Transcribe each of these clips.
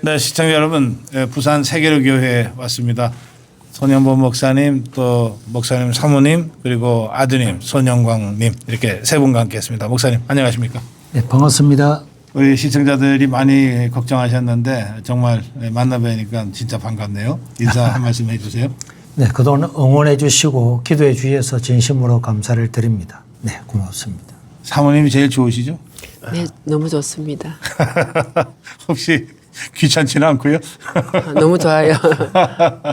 네, 시청자 여러분, 부산 세계로교회에 왔습니다. 손영범 목사님, 또 목사님 사모님, 그리고 아드님 손영광님 이렇게 세 분과 함께했습니다. 목사님 안녕하십니까? 네, 반갑습니다. 우리 시청자들이 많이 걱정하셨는데 정말 만나 뵈니까 진짜 반갑네요. 인사 한 말씀 해주세요. 네, 그동안 응원해 주시고 기도해 주셔서 진심으로 감사를 드립니다. 네, 고맙습니다. 사모님이 제일 좋으시죠? 네, 너무 좋습니다. 혹시 귀찮지는 않고요? 너무 좋아요.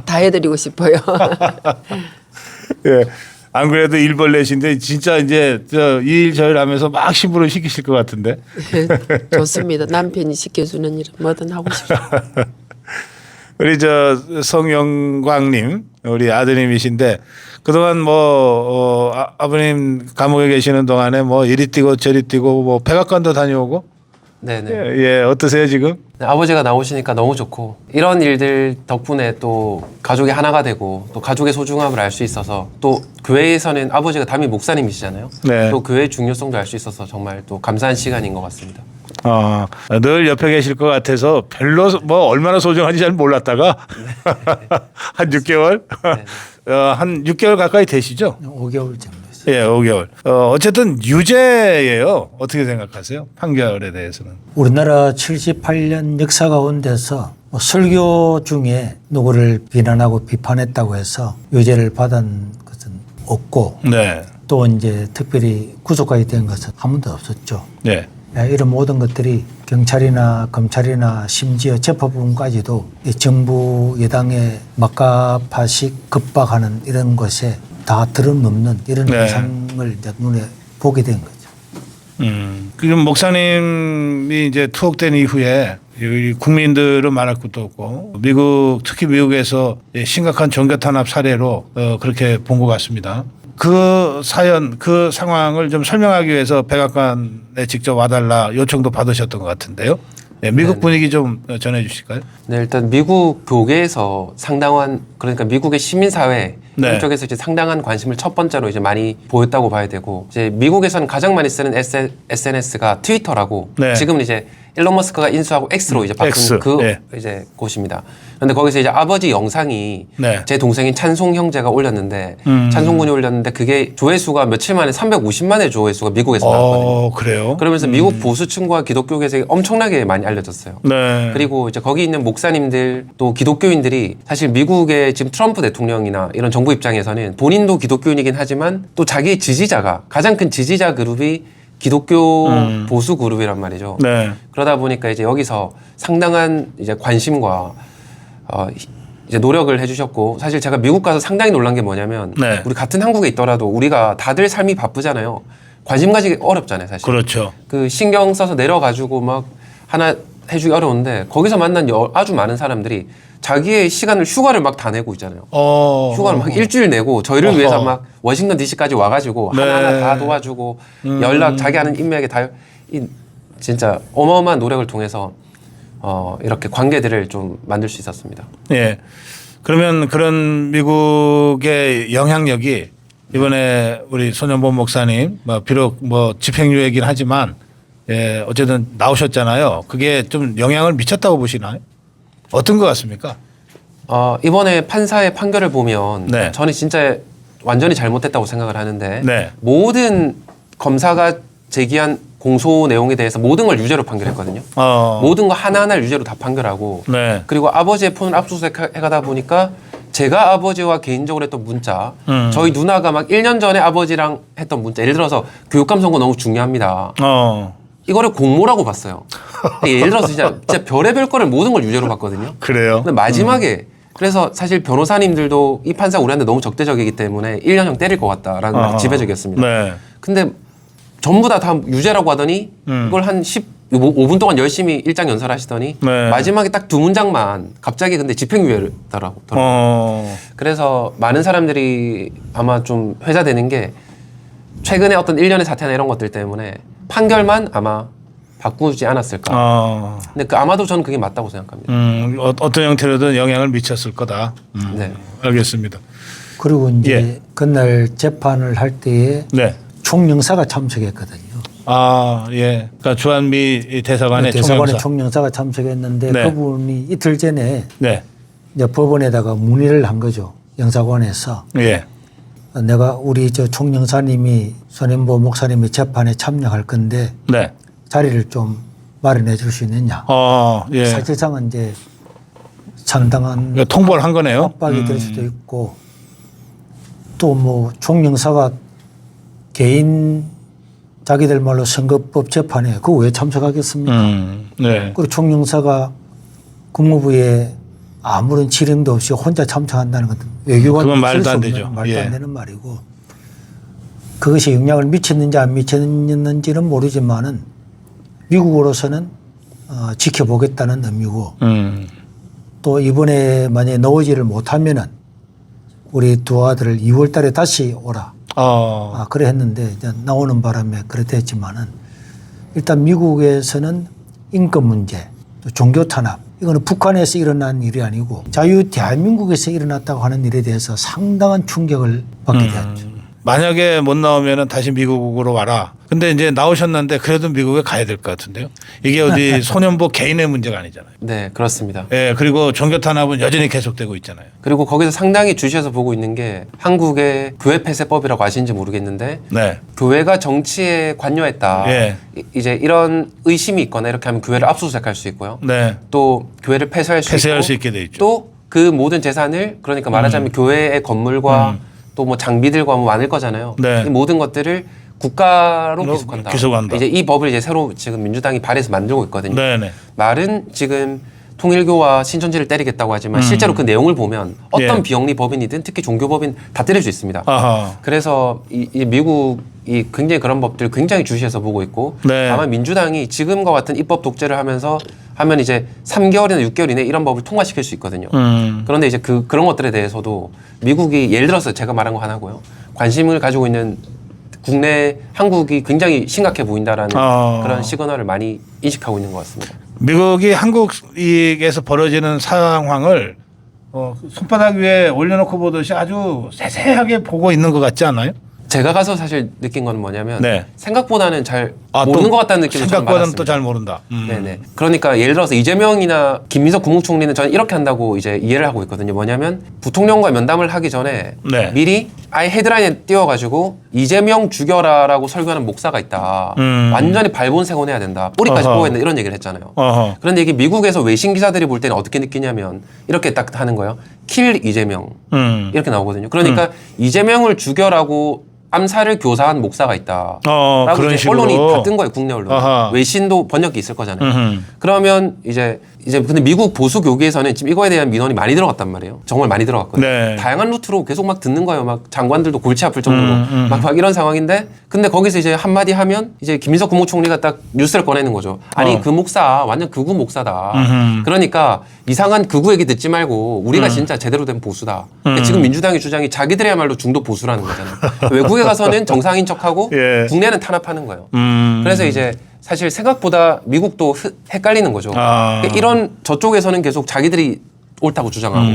다 해드리고 싶어요. 예. 안 그래도 일벌레신데 진짜 이제 이 일 저일 하면서 막 심부름 시키실 것 같은데. 좋습니다. 남편이 시켜주는 일은 뭐든 하고 싶어요. 우리 성영광님 우리 아드님이신데 그동안 아버님 감옥에 계시는 동안에 이리 뛰고 저리 뛰고 백악관도 다녀오고. 네네. 예, 어떠세요 지금? 네, 아버지가 나오시니까 너무 좋고 이런 일들 덕분에 또 가족이 하나가 되고 또 가족의 소중함을 알 수 있어서 또 교회에서는 아버지가 담임 목사님이시잖아요. 네. 또 교회의 중요성도 알 수 있어서 정말 또 감사한 시간인 것 같습니다. 늘 옆에 계실 것 같아서 별로 얼마나 소중한지 잘 몰랐다가 한 6개월? 한 6개월 가까이 되시죠? 5개월 정도. 예, 5개월. 어쨌든 유죄예요. 어떻게 생각하세요? 판결에 대해서는. 우리나라 78년 역사 가운데서 설교 중에 누구를 비난하고 비판했다고 해서 유죄를 받은 것은 없고 네. 또 이제 특별히 구속까지 된 것은 한 번도 없었죠. 네. 이런 모든 것들이 경찰이나 검찰이나 심지어 재판부까지도 이 정부 여당의 막가파식 급박하는 이런 것에 다 들어넘는 이런 네. 현상을 눈에 보게 된 거죠. 그럼 목사님이 이제 투옥된 이후에 국민들은 말할 것도 없고 특히 미국에서 심각한 종교 탄압 사례로 그렇게 본 것 같습니다. 그 사연, 그 상황을 좀 설명하기 위해서 백악관에 직접 와달라 요청도 받으셨던 것 같은데요. 네, 미국 분위기 좀 전해 주실까요? 네, 일단 미국 교계에서 상당한 그러니까 미국의 시민사회 네. 이쪽에서 이제 상당한 관심을 첫 번째로 이제 많이 보였다고 봐야 되고 이제 미국에서는 가장 많이 쓰는 SNS가 트위터라고 네. 지금은 이제 일론 머스크가 인수하고 X로 이제 바꾼 X. 그 네. 이제 곳입니다. 그런데 거기서 이제 아버지 영상이 네. 제 동생인 찬송 형제가 올렸는데 찬송군이 올렸는데 그게 조회수가 며칠 만에 350만의 조회수가 미국에서 나왔거든요. 그래요? 그러면서 미국 보수층과 기독교계에서 엄청나게 많이 알려졌어요. 네. 그리고 이제 거기 있는 목사님들 또 기독교인들이 사실 미국의 지금 트럼프 대통령이나 이런 정부 입장에서는 본인도 기독교인이긴 하지만 또 자기의 지지자가 가장 큰 지지자 그룹이 기독교 보수 그룹이란 말이죠. 네. 그러다 보니까 이제 여기서 상당한 이제 관심과 이제 노력을 해주셨고 사실 제가 미국 가서 상당히 놀란 게 뭐냐면 네. 우리 같은 한국에 있더라도 우리가 다들 삶이 바쁘잖아요. 관심 가지기 어렵잖아요, 사실. 그렇죠. 그 신경 써서 내려가지고 막 하나 해주기 어려운데 거기서 만난 아주 많은 사람들이 자기의 시간을 휴가를 막 다 내고 있잖아요. 휴가를 막 일주일 내고 저희를 위해서 막 워싱턴 DC까지 와가지고 네. 하나하나 다 도와주고 연락 자기 아는 인맥에 다 진짜 어마어마한 노력을 통해서 이렇게 관계들을 좀 만들 수 있었습니다. 예. 그러면 그런 미국의 영향력이 이번에 우리 손영범 목사님 비록 집행유예긴 하지만 예, 어쨌든 나오셨잖아요. 그게 좀 영향을 미쳤다고 보시나요? 어떤 것 같습니까? 이번에 판사의 판결을 보면 네. 저는 진짜 완전히 잘못했다고 생각을 하는데 네. 모든 검사가 제기한 공소 내용에 대해서 모든 걸 유죄로 판결했거든요. 모든 거 하나하나를 유죄로 다 판결하고 네. 그리고 아버지의 폰을 압수수색 해가다 보니까 제가 아버지와 개인적으로 했던 문자 저희 누나가 막 1년 전에 아버지랑 했던 문자 예를 들어서 교육감 선거 너무 중요합니다. 이거를 공모라고 봤어요. 예를 들어서 진짜 별의별 거를 모든 걸 유죄로 봤거든요. 그래요? 근데 마지막에 그래서 사실 변호사님들도 이 판사 우리한테 너무 적대적이기 때문에 1년형 때릴 것 같다라는 말 지배적이었습니다. 네. 근데 전부 다 유죄라고 하더니 이걸 한 15분 동안 열심히 일장 연설하시더니 네. 마지막에 딱 두 문장만 갑자기 근데 집행유예더라고요. 그래서 많은 사람들이 아마 좀 회자되는 게 최근에 어떤 일련의 사태나 이런 것들 때문에 판결만 아마 바꾸지 않았을까. 근데 아마도 저는 그게 맞다고 생각합니다. 어떤 형태로든 영향을 미쳤을 거다. 네. 알겠습니다. 그리고 이제 예. 그날 재판을 할 때에 네. 총영사가 참석했거든요. 아, 예. 그러니까 주한미 대사관의 대사관의 총영사. 총영사가 참석했는데 네. 그분이 이틀 전에 네. 이제 법원에다가 문의를 한 거죠. 영사관에서 예. 내가 우리 저 총영사님이 손현보 목사님의 재판에 참여할 건데 네. 자리를 좀 마련해 줄 수 있느냐. 예. 사실상은 이제 상당한 그러니까 통보를 한 거네요. 압박이 될 수도 있고 또 뭐 총영사가 개인 자기들 말로 선거법 재판에 그거 왜 참석하겠습니까? 네. 그리고 총영사가 국무부에 아무런 지령도 없이 혼자 참석한다는 건 외교관 그건 말도 안 없는, 되죠. 말도 예. 안 되는 말이고 그것이 영향을 미쳤는지 안 미쳤는지는 모르지만은 미국으로서는 지켜보겠다는 의미고 또 이번에 만약에 나오지를 못하면은 우리 두 아들을 2월 달에 다시 오라. 그래 했는데 이제 나오는 바람에 그렇다 했지만은 일단 미국에서는 인권 문제, 또 종교 탄압 이거는 북한에서 일어난 일이 아니고 자유 대한민국에서 일어났다고 하는 일에 대해서 상당한 충격을 받게 되었죠. 만약에 못 나오면은 다시 미국으로 와라. 근데 이제 나오셨는데 그래도 미국에 가야 될 것 같은데요. 이게 어디 소년보 개인의 문제가 아니잖아요. 네, 그렇습니다. 예, 그리고 종교 탄압은 여전히 계속되고 있잖아요. 그리고 거기서 상당히 주시해서 보고 있는 게 한국의 교회 폐쇄법이라고 아시는지 모르겠는데 네. 교회가 정치에 관여했다. 예. 이제 이런 의심이 있거나 이렇게 하면 교회를 압수수색할 수 있고요. 네. 또 교회를 폐쇄할 수 있게 돼 있죠. 또 그 모든 재산을 그러니까 말하자면 교회의 건물과 또 뭐 장비들과 뭐 많을 거잖아요. 네. 이 모든 것들을 국가로 기속한다. 기속한다. 이제 이 법을 이제 새로 지금 민주당이 발의해서 만들고 있거든요. 네네. 말은 지금 통일교와 신천지를 때리겠다고 하지만 실제로 그 내용을 보면 어떤 예. 비영리 법인이든 특히 종교법인 다 때릴 수 있습니다. 아하. 그래서 이 미국이 굉장히 그런 법들 굉장히 주시해서 보고 있고 네. 다만 민주당이 지금과 같은 입법 독재를 하면서 하면 이제 3개월이나 6개월 이내에 이런 법을 통과시킬 수 있거든요. 그런데 이제 그런 것들에 대해서도 미국이 예를 들어서 제가 말한 거 하나고요. 관심을 가지고 있는 국내 한국이 굉장히 심각해 보인다라는 그런 시그널을 많이 인식하고 있는 것 같습니다. 미국이 한국에서 벌어지는 상황을 손바닥 위에 올려놓고 보듯이 아주 세세하게 보고 있는 것 같지 않아요? 제가 가서 사실 느낀 건 뭐냐면 네. 생각보다는 잘 모르는 것 같다는 느낌을 저는 생각보다는 받았습니다. 또 잘 모른다. 네네. 그러니까 예를 들어서 이재명이나 김민석 국무총리는 저는 이렇게 한다고 이제 이해를 하고 있거든요. 뭐냐면 부통령과 면담을 하기 전에 네. 미리 아예 헤드라인에 띄워가지고 이재명 죽여라라고 설교하는 목사가 있다. 완전히 발본색원해야 된다. 뿌리까지 어허. 뽑아야 된다. 이런 얘기를 했잖아요. 어허. 그런데 이게 미국에서 외신 기사들이 볼 때는 어떻게 느끼냐면 이렇게 딱 하는 거예요. 킬 이재명 이렇게 나오거든요. 그러니까 이재명을 죽여라고 암살을 교사한 목사가 있다. 라고 그런 이제 식으로. 언론이 다 뜬 거예요, 국내 언론. 아하. 외신도 번역기 있을 거잖아요. 그러면 이제 근데 미국 보수 교계에서는 지금 이거에 대한 민원이 많이 들어갔단 말이에요. 정말 많이 들어갔거든요. 네. 다양한 루트로 계속 막 듣는 거예요. 막 장관들도 골치 아플 정도로 막 이런 상황인데, 근데 거기서 이제 한마디 하면 이제 김민석 국무총리가 딱 뉴스를 꺼내는 거죠. 아니 그 목사 완전 극우 목사다. 그러니까 이상한 극우 얘기 듣지 말고 우리가 진짜 제대로 된 보수다. 근데 지금 민주당의 주장이 자기들이야말로 중도 보수라는 거잖아요. 외국에 가서는 정상인 척하고 예. 국내는 탄압하는 거예요. 그래서 이제 사실 생각보다 미국도 헷갈리는 거죠. 그러니까 이런 저쪽에서는 계속 자기들이 옳다고 주장하고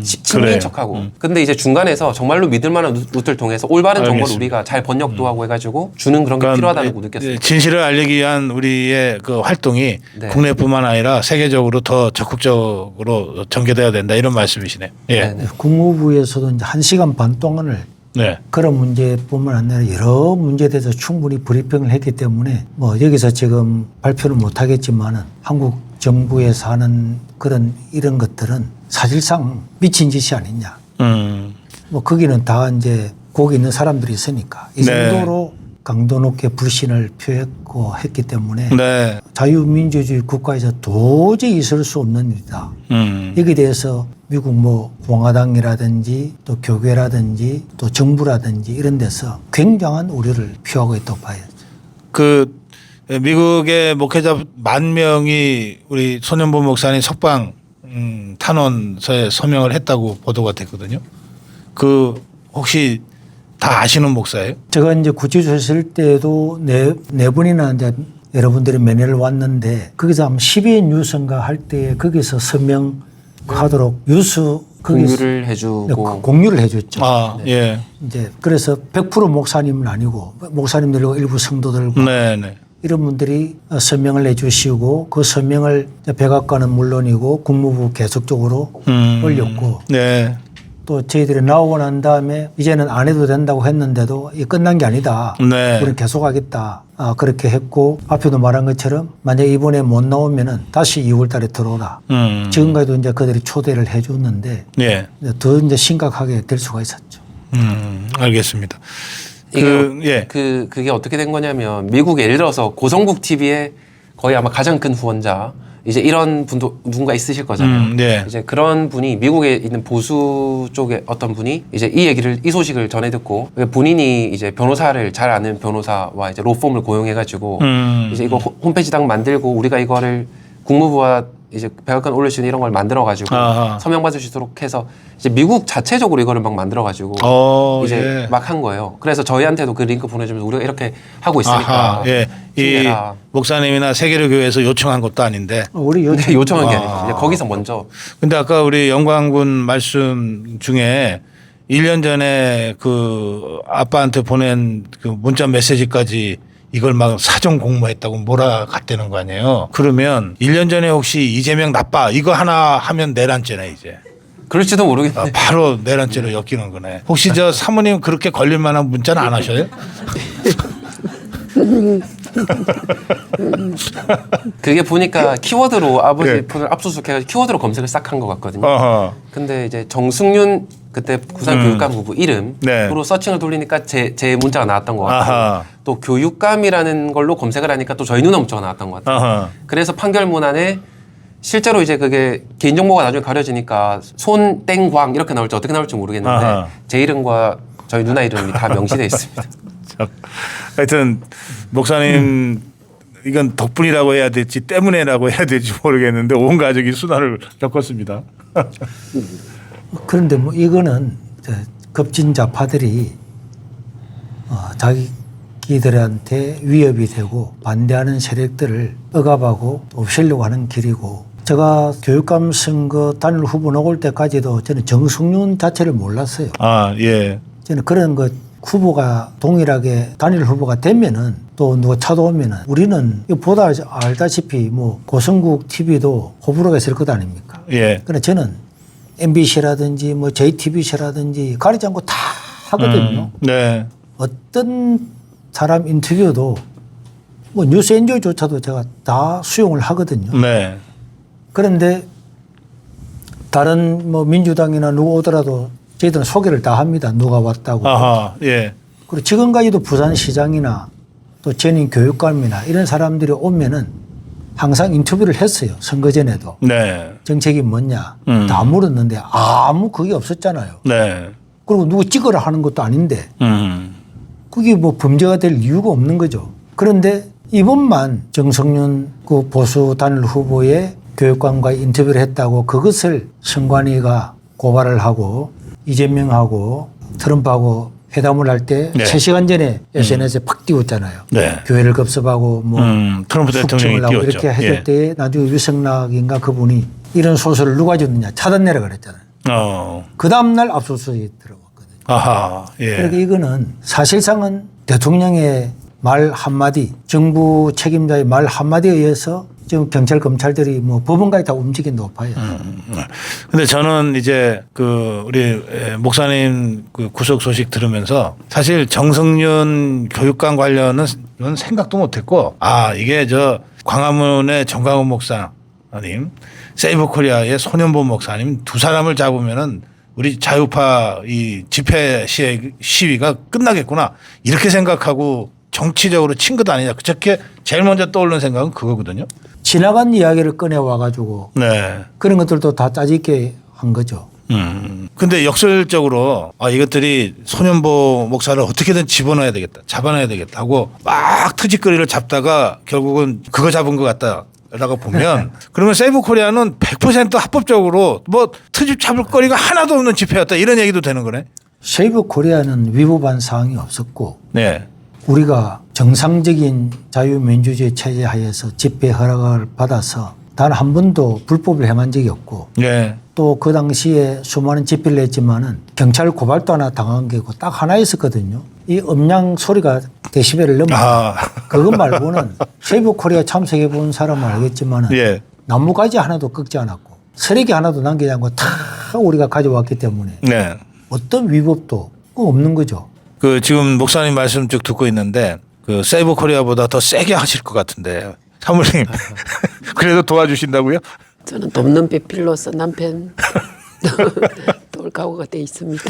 친미인 그래요. 척하고 근데 이제 중간에서 정말로 믿을 만한 루트를 통해서 올바른 정보를 알겠습니다. 우리가 잘 번역도 하고 해가지고 주는 그런 게 필요하다고 느꼈습니다. 진실을 알리기 위한 우리의 그 활동이 네. 국내뿐만 아니라 세계적으로 더 적극적으로 전개돼야 된다 이런 말씀이시네요. 예. 네, 네. 국무부에서도 이제 1시간 반 동안을 네. 그런 문제뿐만 아니라 여러 문제에 대해서 충분히 브리핑을 했기 때문에 뭐 여기서 지금 발표를 못 하겠지만은 한국 정부에서 하는 그런 이런 것들은 사실상 미친 짓이 아니냐. 뭐 거기는 다 이제 거기 있는 사람들이 있으니까 이 네. 정도로 강도 높게 불신을 표했고 했기 때문에 네. 자유민주주의 국가에서 도저히 있을 수 없는 일이다. 여기에 대해서 미국 뭐 공화당이라든지 또 교계라든지 또 정부라든지 이런 데서 굉장한 우려를 표하고 있다고 봐야죠. 그 미국의 목회자 10,000명이 우리 손현보 목사님 석방 탄원서에 서명을 했다고 보도가 됐거든요. 그 혹시 다 아시는 목사예요? 제가 이제 구치소에 있을 때도 네 번이나 이제 여러분들이 면회를 왔는데 거기서 한 12인 뉴스인가 할 때 거기서 서명하도록 뉴스 공유를 해주고 공유를 해줬죠. 아, 예. 이제 그래서 100% 목사님은 아니고 목사님들과 일부 성도들과 네, 네. 이런 분들이 서명을 해주시고 그 서명을 백악관은 물론이고 국무부 계속적으로 올렸고 네. 또 저희들이 나오고 난 다음에 이제는 안 해도 된다고 했는데도 이 끝난 게 아니다. 네. 우리는 계속하겠다. 그렇게 했고 앞에도 말한 것처럼 만약 이번에 못 나오면은 다시 2월 달에 들어오라. 지금까지도 이제 그들이 초대를 해줬는데 예. 더 이제 심각하게 될 수가 있었죠. 알겠습니다. 이게 그게 어떻게 된 거냐면 미국에 예를 들어서 고성국 TV의 거의 아마 가장 큰 후원자 이제 이런 분도 누군가 있으실 거잖아요. 네. 이제 그런 분이 미국에 있는 보수 쪽에 어떤 분이 이제 이 소식을 전해 듣고 본인이 이제 변호사를 잘 아는 변호사와 이제 로펌을 고용해가지고 이제 이거 홈페이지당 만들고 우리가 이거를 국무부와 이제 백악관 올릴 수 있는 이런 걸 만들어가지고 서명 받을 수 있도록 해서 이제 미국 자체적으로 이거를 막 만들어가지고 이제 예. 막 한 거예요. 그래서 저희한테도 그 링크 보내주면서 우리가 이렇게 하고 있으니까 아하, 예. 이 힘내라. 목사님이나 세계를 교회에서 요청한 것도 아닌데. 우리 근데 요청한 게 아니고 이제 거기서 먼저 근데 아까 우리 영광군 말씀 중에 1년 전에 그 아빠한테 보낸 그 문자 메시지까지 이걸 막 사전 공모했다고 몰아갔다는 거 아니에요. 그러면 1년 전에 혹시 이재명 나빠 이거 하나 하면 내란죄네 이제. 그럴지도 모르겠네. 바로 내란죄로 엮이는 거네. 혹시 저 사모님 그렇게 걸릴 만한 문자는 안 하셔요? 그게 보니까 키워드로 아버지 예. 폰을 압수수색해가지고 키워드로 검색을 싹 한 것 같거든요. 어허. 근데 이제 정승윤 그때 부산 교육감 부부 이름으로 네. 서칭을 돌리니까 제 문자가 나왔던 것 같고 아하. 또 교육감이라는 걸로 검색을 하니까 또 저희 누나 문자가 나왔던 것 같아요. 어허. 그래서 판결문안에 실제로 이제 그게 개인정보가 나중에 가려지니까 손땡광 이렇게 나올지 어떻게 나올지 모르겠는데 아하. 제 이름과 저희 누나 이름이 다 명시되어 있습니다. 참. 하여튼 목사님 이건 덕분이라고 해야 될지 때문에라고 해야 될지 모르겠는데 온 가족이 수난을 겪었습니다. 그런데 뭐 이거는 급진자파들이 자기들한테 위협이 되고 반대하는 세력들을 억압하고 없애려고 하는 길이고 제가 교육감 선거 단일 후보 나올 때까지도 저는 정승윤 자체를 몰랐어요. 아, 예. 저는 그런 것 후보가 동일하게 단일 후보가 되면은 또 누가 차도오면은 우리는 보다 알다시피 뭐 고성국 TV도 호불호가 있을 것 아닙니까? 예. 그러나 저는 MBC라든지 뭐 JTBC라든지 가리지 않고 다 하거든요. 네. 어떤 사람 인터뷰도 뭐 뉴스 엔조조차도 제가 다 수용을 하거든요. 네. 그런데 다른 뭐 민주당이나 누구 오더라도 저희들은 소개를 다 합니다. 누가 왔다고. 아하. 예. 그리고 지금까지도 부산시장이나 또 전임 교육감이나 이런 사람들이 오면은 항상 인터뷰를 했어요. 선거 전에도. 네. 정책이 뭐냐. 다 물었는데 아무 그게 없었잖아요. 네. 그리고 누구 찍으라 하는 것도 아닌데 그게 뭐 범죄가 될 이유가 없는 거죠. 그런데 이번만 정성윤 그 보수 단일 후보의 교육관과 인터뷰를 했다고 그것을 선관위가 고발을 하고 이재명하고 트럼프하고 회담을 할 때 네. 3시간 전에 SNS에 팍 띄웠잖아요. 네. 교회를 겁습하고 뭐 트럼프 대통령이 숙청을 하고 띄웠죠. 이렇게 했을 예. 때 나중에 유승락인가 그분이 이런 소설을 누가 줬느냐 차단내라 그랬잖아요. 그 다음날 압수수색이 들어갔거든요. 아하. 예. 그러니까 이거는 사실상은 대통령의 말 한마디, 정부 책임자의 말 한마디에 의해서 지금 경찰, 검찰들이 뭐 법원까지 다 움직인다고 봐요. 근데 저는 이제 그 우리 목사님 그 구속 소식 들으면서 사실 정성윤 교육관 관련은 생각도 못 했고 이게 저 광화문의 정강훈 목사님, 세이브 코리아의 손현보 목사님 두 사람을 잡으면은 우리 자유파 이 집회 시위가 끝나겠구나 이렇게 생각하고 정치적으로 친 것 아니냐. 그렇게 제일 먼저 떠오르는 생각은 그거거든요. 지나간 이야기를 꺼내와가지고 네. 그런 것들도 다 짜집게 한 거죠. 근데 역설적으로 이것들이 손현보 목사를 어떻게든 집어넣어야 되겠다. 잡아놔야 되겠다 하고 막 트집거리를 잡다가 결국은 그거 잡은 것 같다. 라고 보면 그러면 세이브 코리아는 100% 합법적으로 뭐 트집 잡을 거리가 하나도 없는 집회였다. 이런 얘기도 되는 거네. 세이브 코리아는 위법한 사항이 없었고 네. 우리가 정상적인 자유민주주의 체제 하에서 집회 허락을 받아서 단 한 번도 불법을 행한 적이 없고 네. 또 그 당시에 수많은 집회를 했지만은 경찰 고발도 하나 당한 게고 딱 하나 있었거든요. 이 음량 소리가 데시벨을 넘어. 그것 말고는 세이브 코리아 참석해 본 사람은 알겠지만은 예. 나무가지 하나도 꺾지 않았고 쓰레기 하나도 남기지 않고 다 우리가 가져왔기 때문에 네. 어떤 위법도 없는 거죠. 그 지금 목사님 말씀 쭉 듣고 있는데 그 세이브 코리아보다 더 세게 하실 것 같은데 사모님 그래도 도와주신다고요? 저는 돕는 배필로서 남편 돌가오가 돼 있습니다.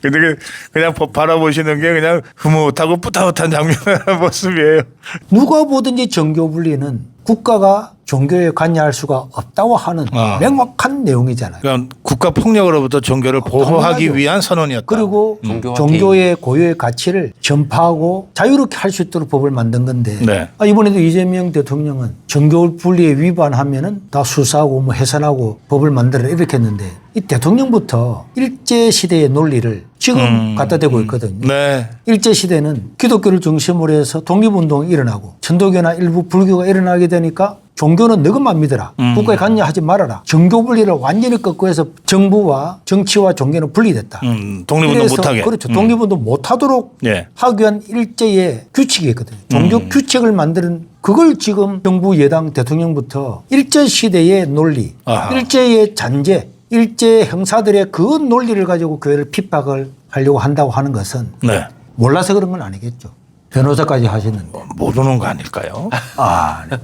근데 그냥 바라보시는 게 그냥 흐뭇하고 뿌듯한 장면 모습이에요. 누가 보든지 정교 분리는 국가가 종교에 관여할 수가 없다고 하는 명확한 내용이잖아요. 그러니까 국가 폭력으로부터 종교를 보호하기 당연하죠. 위한 선언이었다. 그리고 종교의 고유의 가치를 전파하고 자유롭게 할 수 있도록 법을 만든 건데 네. 이번에도 이재명 대통령은 종교 분리에 위반하면은 다 수사하고 뭐 해산하고 법을 만들어 이렇게 했는데 이 대통령부터 일제 시대의 논리를 지금 갖다 대고 있거든요. 네. 일제 시대는 기독교를 중심으로 해서 독립운동이 일어나고 천도교나 일부 불교가 일어나게 되니까 종교는 너 것만 믿어라. 국가에 관여하지 말아라. 정교 분리를 완전히 꺾고 해서 정부와 정치와 종교는 분리됐다. 독립운동 그래서 못하게. 그렇죠. 독립운동 못하도록 예. 하기 위한 일제의 규칙이 있거든요. 종교 규칙을 만드는 그걸 지금 정부 여당 대통령부터 일제 시대의 논리, 아하. 일제의 잔재, 일제 형사들의 그 논리를 가지고 교회를 핍박을 하려고 한다고 하는 것은 네. 몰라서 그런 건 아니겠죠. 변호사까지 하시는데. 모르는 거 아닐까요? 네.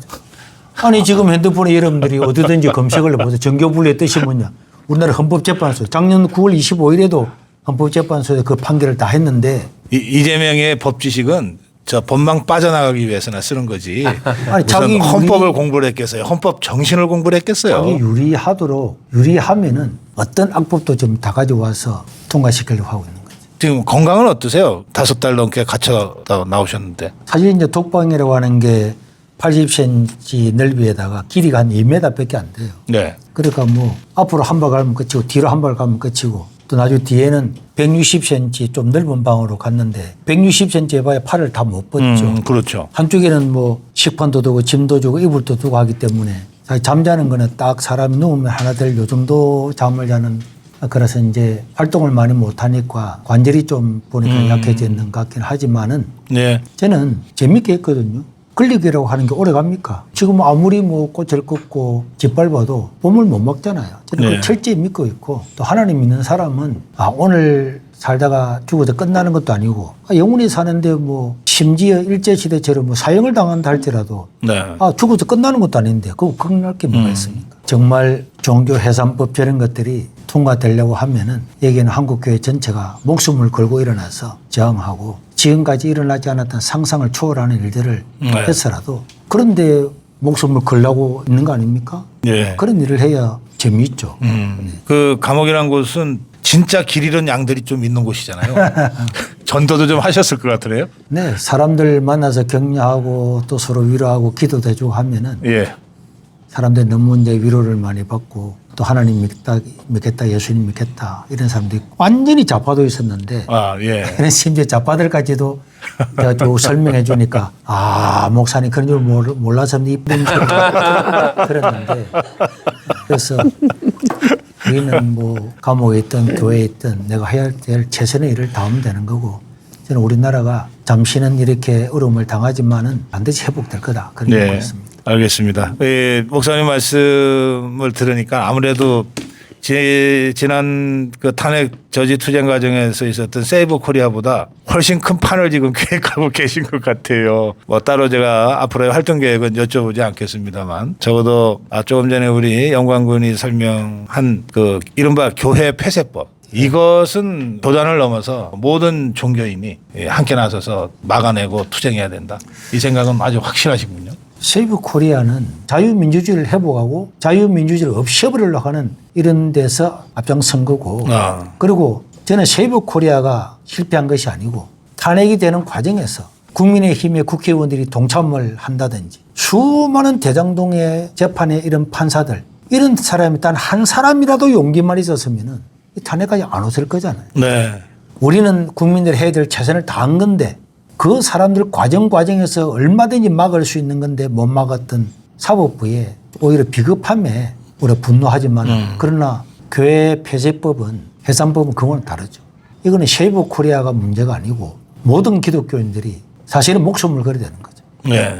아니 지금 핸드폰에 여러분들이 어디든지 검색을 해보세요. 정교분리의 뜻이 뭐냐. 우리나라 헌법재판소 작년 9월 25일에도 헌법재판소에 그 판결을 다 했는데 이재명의 법 지식은 저 법망 빠져나가기 위해서나 쓰는 거지. 아니, 자기 무슨 헌법을 공부를 했겠어요. 헌법 정신을 공부를 했겠어요. 자기 유리하면은 어떤 악법도 좀 다 가져와서 통과시키려고 하고 있는 거죠. 지금 건강은 어떠세요? 5달 넘게 갇혀 나오셨는데. 사실 이제 독방이라고 하는 게 80cm 넓이에다가 길이가 한 2m밖에 안 돼요. 네. 그러니까 뭐 앞으로 한 발 가면 끝이고 뒤로 한 발 가면 끝이고 또 나중에 뒤에는 160cm 좀 넓은 방으로 갔는데 160cm 해봐야 팔을 다 못 뻗죠. 그렇죠. 한쪽에는 뭐 식판도 두고 짐도 주고 이불도 두고 하기 때문에 사실 잠자는 거는 딱 사람이 누우면 하나 될 요 정도 잠을 자는 그래서 이제 활동을 많이 못 하니까 관절이 좀 보니까 약해지는 것 같긴 하지만은 네. 저는 재밌게 했거든요. 근력이라고 하는 게 오래 갑니까? 지금 아무리 뭐 꽃을 꺾고 짓밟아도 봄을 못 먹잖아요. 저는 네. 그걸 철저히 믿고 있고 또 하나님 믿는 사람은 오늘 살다가 죽어서 끝나는 것도 아니고 영원히 사는데 뭐 심지어 일제시대처럼 뭐 사형을 당한다 할지라도 네. 죽어서 끝나는 것도 아닌데 그거 걱정할 게 뭐가 있습니까? 정말 종교 해산법 저런 것들이 통과되려고 하면은 여기는 한국교회 전체가 목숨을 걸고 일어나서 저항하고 지금까지 일어나지 않았던 상상을 초월하는 일들을 했어라도 그런데 목숨을 걸라고 있는 거 아닙니까? 네. 그런 일을 해야 재미있죠. 그 감옥이란 곳은 진짜 길 잃은 양들이 좀 있는 곳이잖아요. 전도도 좀 하셨을 것 같으네요. 네, 사람들 만나서 격려하고 또 서로 위로하고 기도도 해주고 하면은 예. 사람들이 너무 이제 위로를 많이 받고 또 하나님 믿겠다, 예수님 믿겠다 이런 사람들이 완전히 좌파도 있었는데 예. 심지어 좌파들까지도 내가 좀 설명해 주니까 목사님 그런 줄 몰라서 이쁜 그랬는데 그래서 우리는 뭐 감옥에 있든 교회에 있든 내가 해야 될 최선의 일을 다 하면 되는 거고 저는 우리나라가 잠시는 이렇게 어려움을 당하지만은 반드시 회복될 거다 그런 생각이 있습니다. 알겠습니다. 목사님 말씀을 들으니까 아무래도 지난 그 탄핵 저지 투쟁 과정에서 있었던 세이브 코리아보다 훨씬 큰 판을 지금 계획하고 계신 것 같아요. 뭐 따로 제가 앞으로의 활동 계획은 여쭤보지 않겠습니다만 적어도 조금 전에 우리 영광군이 설명한 그 이른바 교회 폐쇄법 이것은 도단을 넘어서 모든 종교인이 함께 나서서 막아내고 투쟁해야 된다. 이 생각은 아주 확실하시군요. 세이브 코리아는 자유민주주의를 회복하고 자유민주주의를 없애버리려고 하는 이런 데서 앞장선 거고 그리고 저는 세이브 코리아가 실패한 것이 아니고 탄핵이 되는 과정에서 국민의힘의 국회의원들이 동참을 한다든지 수많은 대장동의 재판에 이런 판사들 이런 사람이 단 한 사람이라도 용기만 있었으면 이 탄핵까지 안 오실 거잖아요. 네. 우리는 국민들이 해야 될 최선을 다한 건데 그 사람들 과정에서 얼마든지 막을 수 있는 건데 못 막았던 사법부에 오히려 비겁함에 우리가 분노하지만 그러나 교회 폐쇄법은 해산법은 그거는 다르죠. 이거는 쉐이브 코리아가 문제가 아니고 모든 기독교인들이 사실은 목숨을 걸어야 되는 거죠. 네.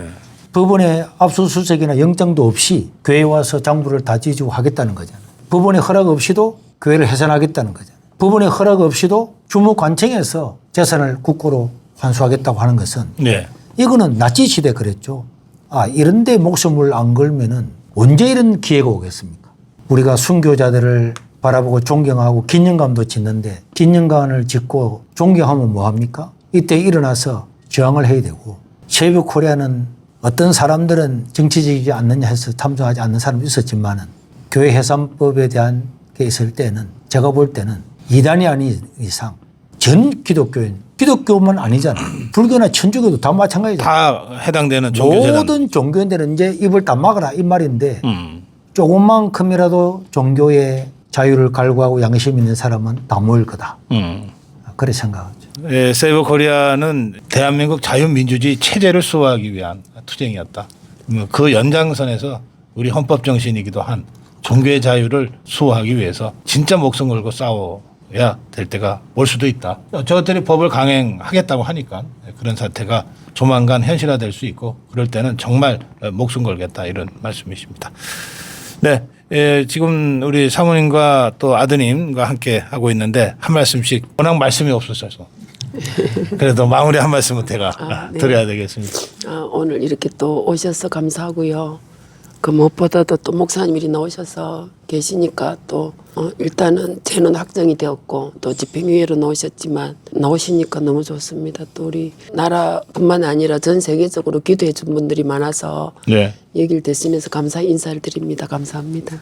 법원의 압수수색이나 영장도 없이 교회에 와서 장부를 다 지지고 하겠다는 거잖아요. 법원의 허락 없이도 교회를 해산하겠다는 거잖아요. 법원의 허락 없이도 주무관청에서 재산을 국고로 환수하겠다고 하는 것은 네. 이거는 나치 시대 그랬죠. 아, 이런 데 목숨을 안 걸면은 언제 이런 기회가 오겠습니까? 우리가 순교자들을 바라보고 존경하고 기념감도 짓는데 기념관을 짓고 존경하면 뭐합니까? 이때 일어나서 저항을 해야 되고 쉐이브 코리아는 어떤 사람들은 정치적이지 않느냐 해서 참석하지 않는 사람도 있었지만은 교회 해산법에 대한 게 있을 때는 제가 볼 때는 이단이 아닌 이상 전 기독교인, 기독교만 아니잖아요. 불교나 천주교도 다 마찬가지잖아요. 다 해당되는 종교재단. 모든 종교인들은 이제 입을 다 막아라 이 말인데 조금만큼이라도 종교의 자유를 갈구하고 양심 있는 사람은 다 모일 거다. 그렇게 생각하죠. 예, 세이버 코리아는 대한민국 자유민주주의 체제를 수호하기 위한 투쟁이었다. 그 연장선에서 우리 헌법 정신이기도 한 종교의 자유를 수호하기 위해서 진짜 목숨 걸고 싸워야 될 때가 올 수도 있다. 저것들이 법을 강행하겠다고 하니까 그런 사태가 조만간 현실화될 수 있고 그럴 때는 정말 목숨 걸겠다 이런 말씀이십니다. 네. 예, 지금 우리 사모님과 또 아드님과 함께 하고 있는데 한 말씀씩 워낙 말씀이 없으셔서 그래도 마무리 한 말씀은 제가 네. 드려야 되겠습니다. 오늘 이렇게 또 오셔서 감사하고요. 그 무엇보다도 또 목사님이 나오셔서 계시니까 또 일단은 죄는 확정이 되었고 또 집행유예로 나오셨지만 나오시니까 너무 좋습니다. 또 우리 나라뿐만 아니라 전 세계적으로 기도해 준 분들이 많아서 네. 얘기를 대신해서 감사 인사를 드립니다. 감사합니다.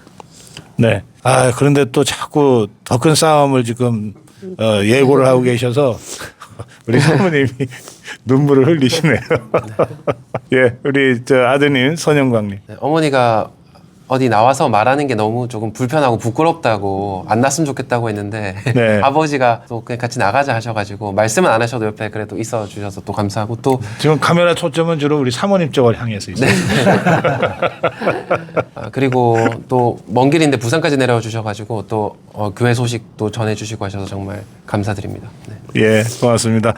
네. 아, 그런데 또 자꾸 더 큰 싸움을 지금 예고를 하고 계셔서 우리 사모님이 눈물을 흘리시네요. 예, 우리 저 아드님 선영광님. 네, 어머니가 어디 나와서 말하는 게 너무 조금 불편하고 부끄럽다고 안 났으면 좋겠다고 했는데 네. 아버지가 또 그냥 같이 나가자 하셔가지고 말씀은 안 하셔도 옆에 그래도 있어 주셔서 또 감사하고 또 지금 카메라 초점은 주로 우리 사모님 쪽을 향해서 있어요. 그리고 또 먼 길인데 부산까지 내려와 주셔가지고 또 교회 소식도 전해주시고 하셔서 정말 감사드립니다. 네. 예, 고맙습니다.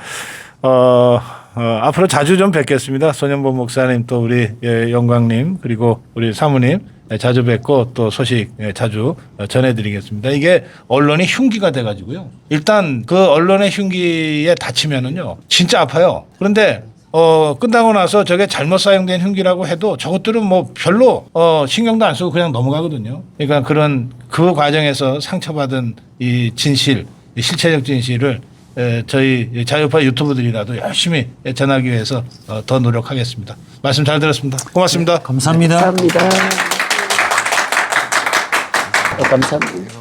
앞으로 자주 좀 뵙겠습니다. 손영범 목사님 또 우리 영광님 그리고 우리 사모님 자주 뵙고 또 소식 자주 전해드리겠습니다. 이게 언론이 흉기가 돼가지고요. 일단 그 언론의 흉기에 다치면은요 진짜 아파요. 그런데 끝나고 나서 저게 잘못 사용된 흉기라고 해도 저것들은 뭐 별로 신경도 안 쓰고 그냥 넘어가거든요. 그러니까 그 과정에서 상처받은 이 진실, 이 실체적 진실을 저희 자유파 유튜브들이라도 열심히 전하기 위해서 더 노력하겠습니다. 말씀 잘 들었습니다. 고맙습니다. 감사합니다. 감사합니다. 감사합니다.